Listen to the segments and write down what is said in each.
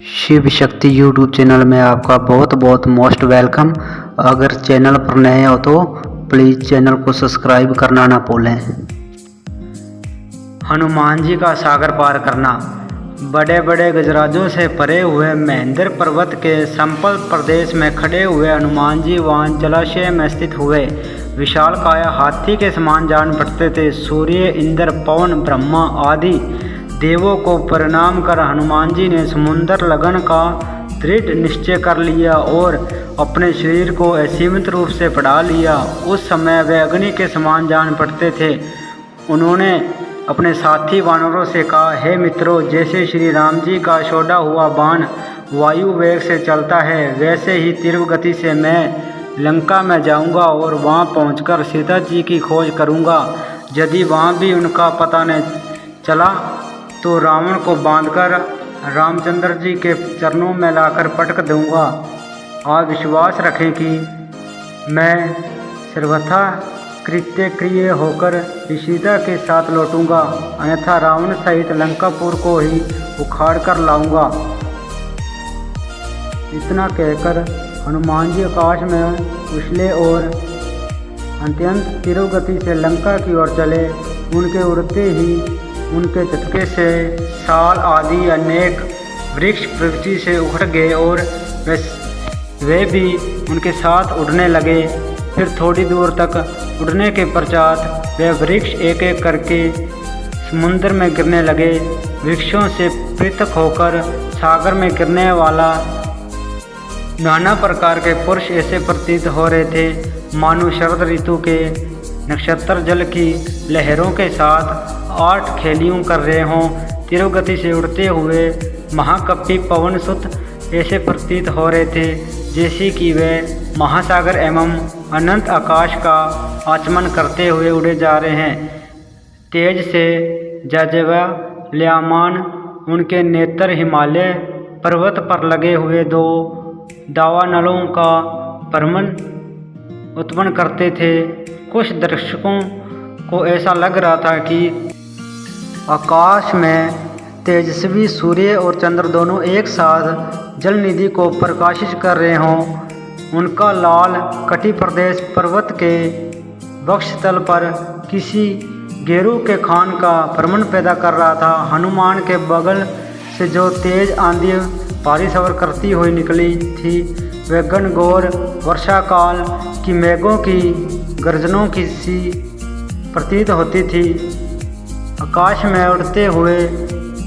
Shiv Shakti YouTube channel में आपका बहुत बहुत मोस्ट वेलकम। अगर चैनल पर नए हो तो प्लीज़ चैनल को सब्सक्राइब करना ना भूलें। हनुमान जी का सागर पार करना। बड़े बड़े गजराजों से परे हुए महेंद्र पर्वत के संपल प्रदेश में खड़े हुए हनुमान जी वहाँ जलाशय में स्थित हुए। विशाल काया हाथी के समान जान पड़ते थे। सूर्य, इंद्र, पवन, ब्रह्मा आदि देवों को प्रणाम कर हनुमान जी ने समुद्र लगन का दृढ़ निश्चय कर लिया और अपने शरीर को असीमित रूप से बढ़ा लिया। उस समय वे अग्नि के समान जान पड़ते थे। उन्होंने अपने साथी वानरों से कहा, हे मित्रों, जैसे श्री राम जी का छोड़ा हुआ बाण वायु वेग से चलता है, वैसे ही तीव्र गति से मैं लंका में जाऊंगा और वहां पहुंचकर सीता जी की खोज करूंगा। यदि वहां भी उनका पता न चला तो रावण को बांधकर रामचंद्र जी के चरणों में लाकर पटक दूंगा। आप विश्वास रखें कि मैं सर्वथा कृतकृत्य होकर सीता के साथ लौटूंगा, अन्यथा रावण सहित लंकापुर को ही उखाड़ कर लाऊंगा। इतना कहकर हनुमान जी आकाश में उछले और अत्यंत तीव्र गति से लंका की ओर चले। उनके उड़ते ही उनके झटके से साल आदि अनेक वृक्ष पृथ्वी से उखड़ गए और वे भी उनके साथ उड़ने लगे। फिर थोड़ी दूर तक उड़ने के पश्चात वे वृक्ष एक एक करके समुद्र में गिरने लगे। वृक्षों से पृथक होकर सागर में गिरने वाला नाना प्रकार के पुरुष ऐसे प्रतीत हो रहे थे मानो शरद ऋतु के नक्षत्र जल की लहरों के साथ 8 खेलियों कर रहे हों। तीव्र गति से उड़ते हुए महाकपि पवन सुत ऐसे प्रतीत हो रहे थे जैसे कि वे महासागर एवं अनंत आकाश का आचमन करते हुए उड़े जा रहे हैं। तेज से जाज्वल्यमान उनके नेत्र हिमालय पर्वत पर लगे हुए 2 दावानलों का भ्रमण उत्पन्न करते थे। कुछ दर्शकों को ऐसा लग रहा था कि आकाश में तेजस्वी सूर्य और चंद्र दोनों एक साथ जल निधि को प्रकाशित कर रहे हों। उनका लाल कटी प्रदेश पर्वत के वक्षस्थल पर किसी गेरू के खान का भ्रमण पैदा कर रहा था। हनुमान के बगल से जो तेज आंधी भारी सवर करती हुई निकली थी, वह घनघोर वर्षा काल की मेघों की गर्जनों की सी प्रतीत होती थी। आकाश में उड़ते हुए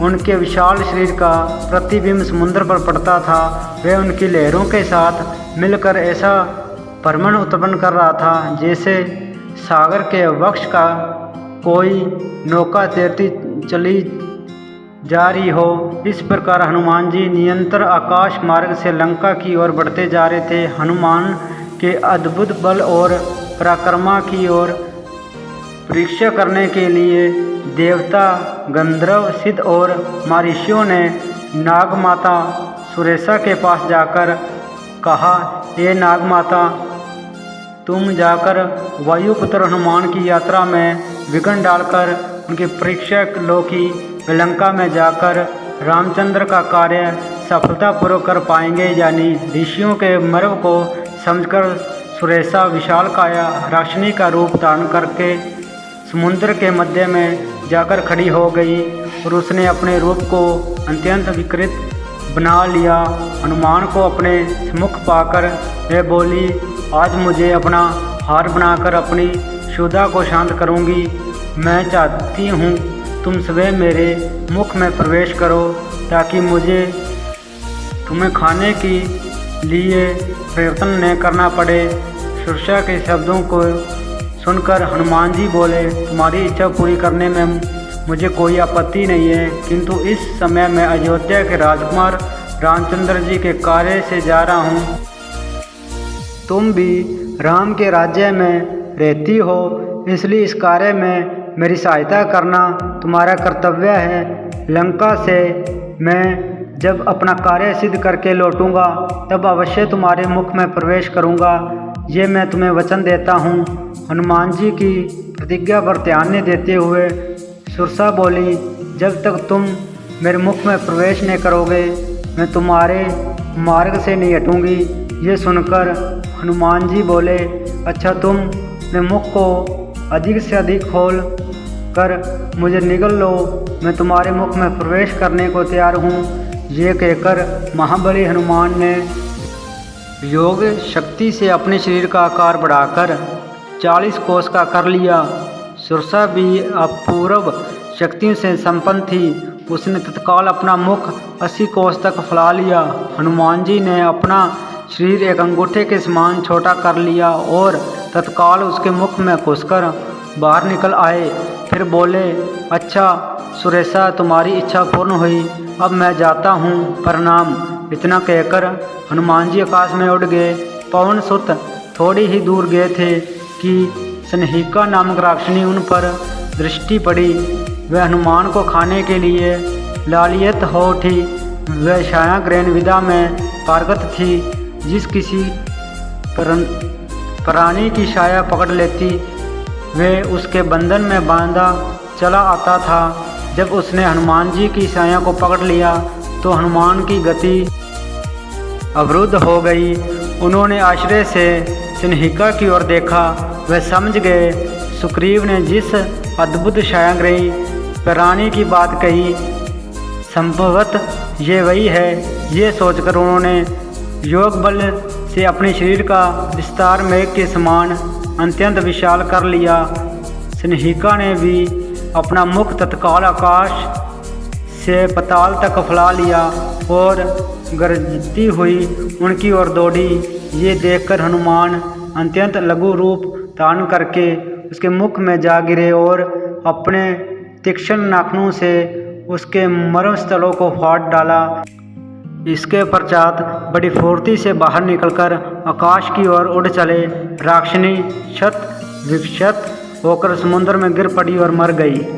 उनके विशाल शरीर का प्रतिबिंब समुद्र पर पड़ता था। वह उनकी लहरों के साथ मिलकर ऐसा भ्रमण उत्पन्न कर रहा था जैसे सागर के वक्ष का कोई नौका तैरती चली जा रही हो। इस प्रकार हनुमान जी निरंतर आकाश मार्ग से लंका की ओर बढ़ते जा रहे थे। हनुमान के अद्भुत बल और पराक्रमा की ओर परीक्षा करने के लिए देवता, गंधर्व, सिद्ध और महर्षियों ने नागमाता सुरेशा के पास जाकर कहा, हे नागमाता, तुम जाकर वायुपुत्र हनुमान की यात्रा में विघ्न डालकर उनकी परीक्षा लो कि वे लंका में जाकर रामचंद्र का कार्य सफलतापूर्वक कर पाएंगे या नहीं। ऋषियों के मर्म को समझकर सुरेशा विशाल काया राक्षनी का रूप धारण करके समुद्र के मध्य में जाकर खड़ी हो गई और उसने अपने रूप को अत्यंत विकृत बना लिया। हनुमान को अपने सम्मुख पाकर वह बोली, आज मुझे अपना हार बनाकर अपनी क्षुधा को शांत करूंगी। मैं चाहती हूँ तुम स्वयं मेरे मुख में प्रवेश करो ताकि मुझे तुम्हें खाने के लिए प्रयत्न न करना पड़े। सुरक्षा के शब्दों को सुनकर हनुमान जी बोले, तुम्हारी इच्छा पूरी करने में मुझे कोई आपत्ति नहीं है, किंतु इस समय मैं अयोध्या के राजकुमार रामचंद्र जी के कार्य से जा रहा हूँ। तुम भी राम के राज्य में रहती हो, इसलिए इस कार्य में मेरी सहायता करना तुम्हारा कर्तव्य है। लंका से मैं जब अपना कार्य सिद्ध करके लौटूंगा तब अवश्य तुम्हारे मुख में प्रवेश करूंगा, ये मैं तुम्हें वचन देता हूँ। हनुमान जी की प्रतिज्ञा पर ध्यान नहीं देते हुए सुरसा बोली, जब तक तुम मेरे मुख में प्रवेश नहीं करोगे मैं तुम्हारे मार्ग से नहीं हटूंगी। ये सुनकर हनुमान जी बोले, अच्छा तुमने मुख को अधिक से अधिक खोल कर मुझे निगल लो, मैं तुम्हारे मुख में प्रवेश करने को तैयार हूँ। ये कहकर महाबली हनुमान ने योग शक्ति से अपने शरीर का आकार बढ़ाकर 40 कोस का कर लिया। सुरसा भी अपूर्व शक्तियों से संपन्न थी। उसने तत्काल अपना मुख 80 कोस तक फैला लिया। हनुमान जी ने अपना शरीर एक अंगूठे के समान छोटा कर लिया और तत्काल उसके मुख में घुसकर बाहर निकल आए। फिर बोले, अच्छा सुरेशा, तुम्हारी इच्छा पूर्ण हुई, अब मैं जाता हूँ, प्रणाम। इतना कहकर हनुमान जी आकाश में उड़ गए। पवन सुत थोड़ी ही दूर गए थे कि सनहिका नामक राक्षनी उन पर दृष्टि पड़ी। वह हनुमान को खाने के लिए लालियत हो उठी। वह छायाग्रहण विद्या में पारंगत थी। जिस किसी प्राणी की छाया पकड़ लेती, वह उसके बंधन में बांधा चला आता था। जब उसने हनुमान जी की छाया को पकड़ लिया तो हनुमान की गति अवरुद्ध हो गई। उन्होंने आश्चर्य से सनहिका की ओर देखा। वह समझ गए सुग्रीव ने जिस अद्भुत छायाग्रही प्राणी की बात कही, संभवतः ये वही है। ये सोचकर उन्होंने योग बल से अपने शरीर का विस्तार मेघ के समान अत्यंत विशाल कर लिया। सनहिका ने भी अपना मुख तत्काल आकाश से पाताल तक फैला लिया और गरजती हुई उनकी ओर दौड़ी। ये देखकर हनुमान अत्यंत लघु रूप धारण करके उसके मुख में जा गिरे और अपने तीक्ष्ण नाखूनों से उसके मर्म स्थलों को फाड़ डाला। इसके पश्चात बड़ी फुर्ती से बाहर निकलकर आकाश की ओर उड़ चले। राक्षनी शत विक्षत होकर समुद्र में गिर पड़ी और मर गई।